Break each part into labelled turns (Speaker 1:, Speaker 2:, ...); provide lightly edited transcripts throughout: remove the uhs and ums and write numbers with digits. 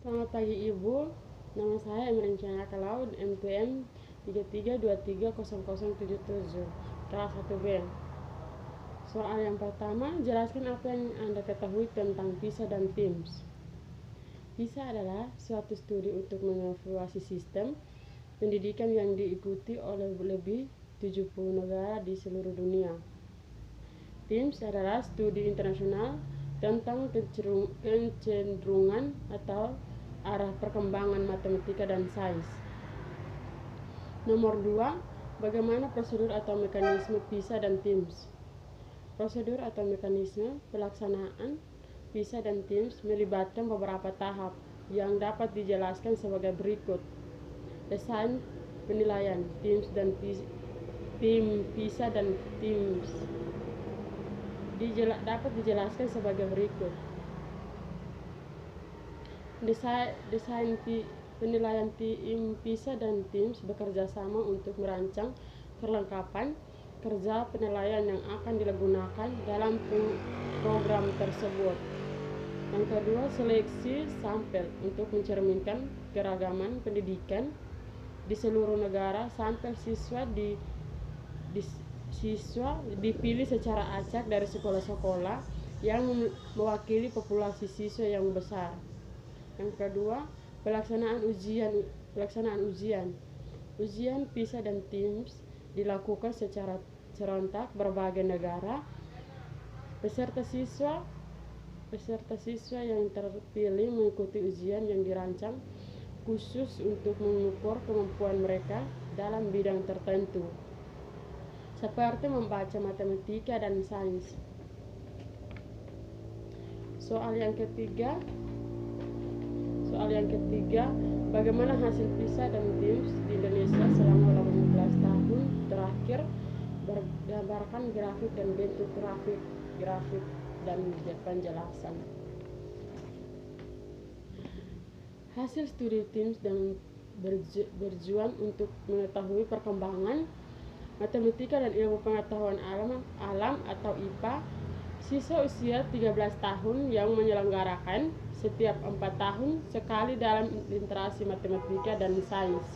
Speaker 1: Selamat pagi Ibu, nama saya Emrin Cahaya Kalau, MPM 33230077, kelas 1B. Soal yang pertama, jelaskan apa yang Anda ketahui tentang PISA dan TIMSS. PISA adalah suatu studi untuk mengevaluasi sistem pendidikan yang diikuti oleh lebih 70 negara di seluruh dunia. TIMSS adalah studi internasional tentang kecenderungan atau arah perkembangan matematika dan sains. Nomor 2, bagaimana prosedur atau mekanisme PISA dan TIMSS? Prosedur atau mekanisme pelaksanaan PISA dan TIMSS melibatkan beberapa tahap yang dapat dijelaskan sebagai berikut. Desain penilaian PISA dan TIMSS dapat dijelaskan sebagai berikut. Desain penilaian PISA dan TIMSS bekerja sama untuk merancang kelengkapan kerja penilaian yang akan digunakan dalam program tersebut. Yang kedua, seleksi sampel untuk mencerminkan keragaman pendidikan di seluruh negara. Sampel siswa dipilih secara acak dari sekolah-sekolah yang mewakili populasi siswa yang besar. Yang kedua, pelaksanaan ujian. Ujian PISA dan TIMSS dilakukan secara serentak berbagai negara. Peserta siswa yang terpilih mengikuti ujian yang dirancang khusus untuk mengukur kemampuan mereka dalam bidang tertentu, seperti membaca matematika dan sains. Soal yang ketiga, bagaimana hasil PISA dan TIMSS di Indonesia selama 18 tahun terakhir, bergambarkan grafik dan bentuk grafik dan penjelasan. Hasil studi TIMSS dan berjuang untuk mengetahui perkembangan matematika dan ilmu pengetahuan alam atau IPA. Siswa usia 13 tahun yang menyelenggarakan setiap 4 tahun sekali dalam literasi matematika dan sains.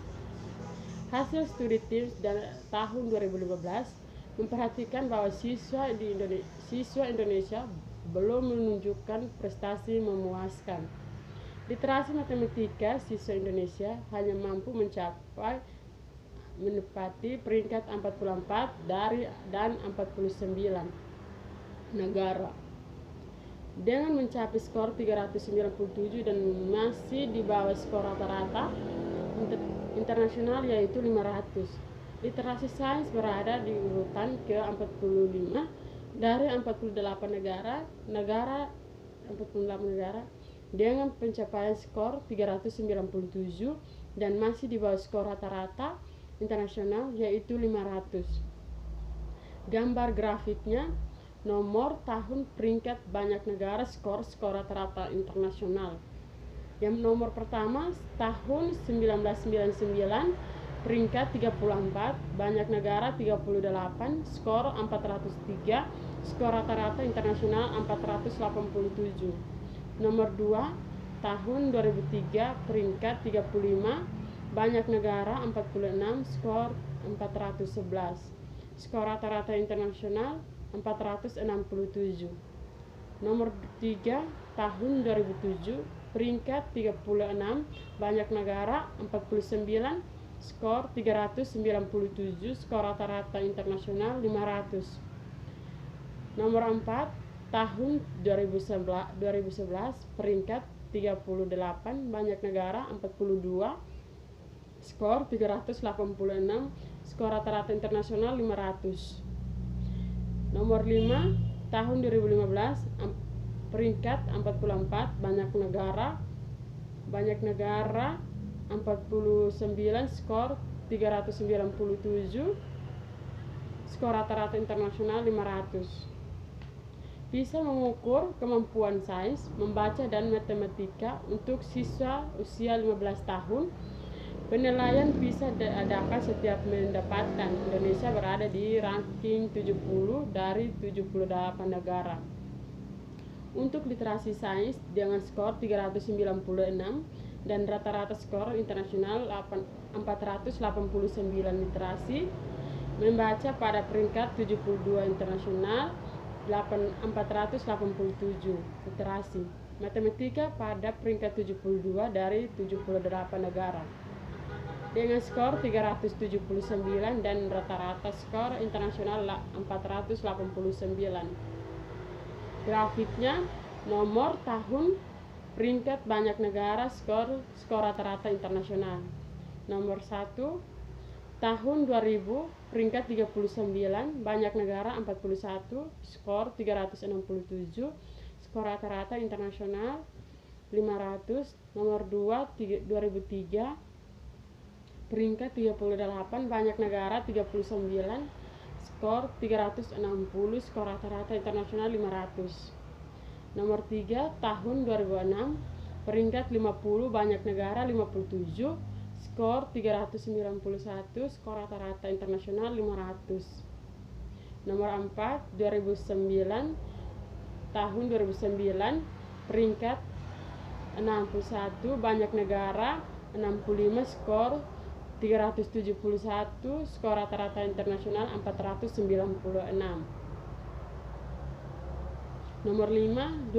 Speaker 1: Hasil studi TIMSS dan tahun 2015 memperhatikan bahwa siswa Indonesia belum menunjukkan prestasi memuaskan. Literasi matematika siswa Indonesia hanya mampu menepati peringkat 44 dan 49 negara, dengan mencapai skor 397 dan masih di bawah skor rata-rata internasional yaitu 500. Literasi sains berada di urutan ke-45 dari 48 negara dengan pencapaian skor 397 dan masih di bawah skor rata-rata internasional yaitu 500. Gambar grafiknya, nomor, tahun, peringkat, banyak negara, skor rata-rata internasional. Yang nomor pertama tahun 1999, peringkat 34, banyak negara 38, skor 403, skor rata-rata internasional 487. Nomor 2 tahun 2003, peringkat 35, banyak negara 46, skor 411, skor rata-rata internasional 467. Nomor 3 tahun 2007, peringkat 36, banyak negara 49, skor 397, skor rata-rata internasional 500. Nomor 4 tahun 2011, peringkat 38, banyak negara 42, skor 386, skor rata-rata internasional 500. Nomor 5 tahun 2015, peringkat 44, banyak negara 49, skor 397, skor rata-rata internasional 500. Bisa mengukur kemampuan sains, membaca dan matematika untuk siswa usia 15 tahun. Penilaian bisa diadakan setiap mendapatkan. Indonesia berada di ranking 70 dari 78 negara. Untuk literasi sains dengan skor 396 dan rata-rata skor internasional 489 literasi. Membaca pada peringkat 72 internasional 487 literasi. Matematika pada peringkat 72 dari 78 negara dengan skor 379 dan rata-rata skor internasional 489. Grafiknya nomor tahun, peringkat banyak negara, skor rata-rata internasional. Nomor 1 tahun 2000, peringkat 39, banyak negara 41, skor 367, skor rata-rata internasional 500. Nomor 2 2003, peringkat 38, banyak negara 39, skor 360, skor rata-rata internasional 500. Nomor 3 tahun 2006, peringkat 50, banyak negara 57, skor 391, skor rata-rata internasional 500. Nomor 4 2009, tahun 2009, peringkat 61, banyak negara 65, skor 371, skor rata-rata internasional 496. Nomor 5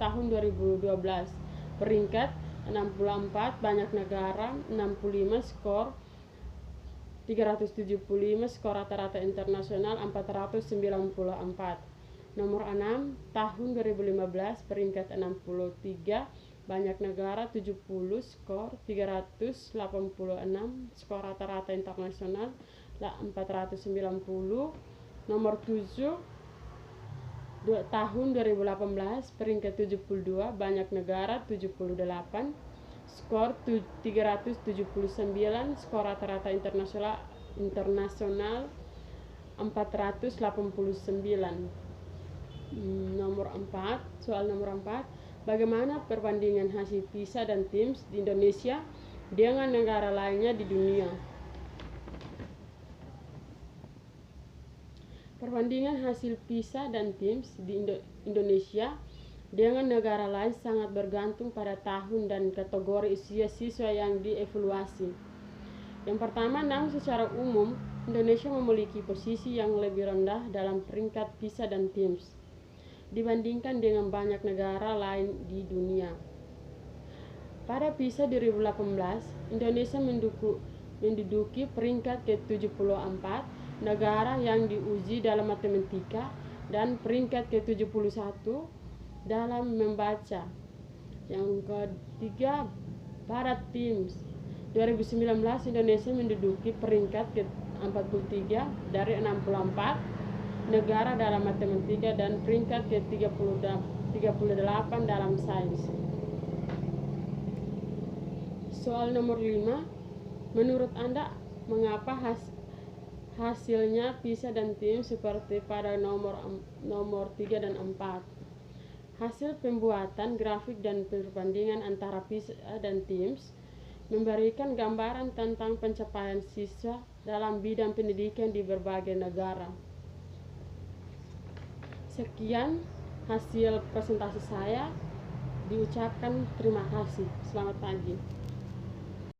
Speaker 1: tahun 2012, peringkat 64, banyak negara 65, skor 375, skor rata-rata internasional 494. Nomor 6 tahun 2015, peringkat 63, banyak negara 70, skor 386, skor rata-rata internasional 490. Nomor 7 tahun 2018, peringkat 72, banyak negara 78, skor 379, skor rata-rata internasional 489. Soal nomor 4, bagaimana perbandingan hasil PISA dan TIMSS di Indonesia dengan negara lainnya di dunia? Perbandingan hasil PISA dan TIMSS di Indonesia dengan negara lain sangat bergantung pada tahun dan kategori usia siswa yang dievaluasi. Yang pertama, namun secara umum Indonesia memiliki posisi yang lebih rendah dalam peringkat PISA dan TIMSS dibandingkan dengan banyak negara lain di dunia. Pada PISA 2018, Indonesia menduduki peringkat ke-74 negara yang diuji dalam matematika dan peringkat ke-71 dalam membaca. Yang ketiga, pada TIMSS 2019, Indonesia menduduki peringkat ke-43 dari 64 negara dalam matematika dan peringkat ke-38 dalam sains. Soal nomor 5, menurut Anda mengapa hasilnya PISA dan TIMSS seperti pada nomor 3 dan 4? Hasil pembuatan grafik dan perbandingan antara PISA dan TIMSS memberikan gambaran tentang pencapaian siswa dalam bidang pendidikan di berbagai negara. Sekian hasil presentasi saya. Diucapkan terima kasih. Selamat pagi.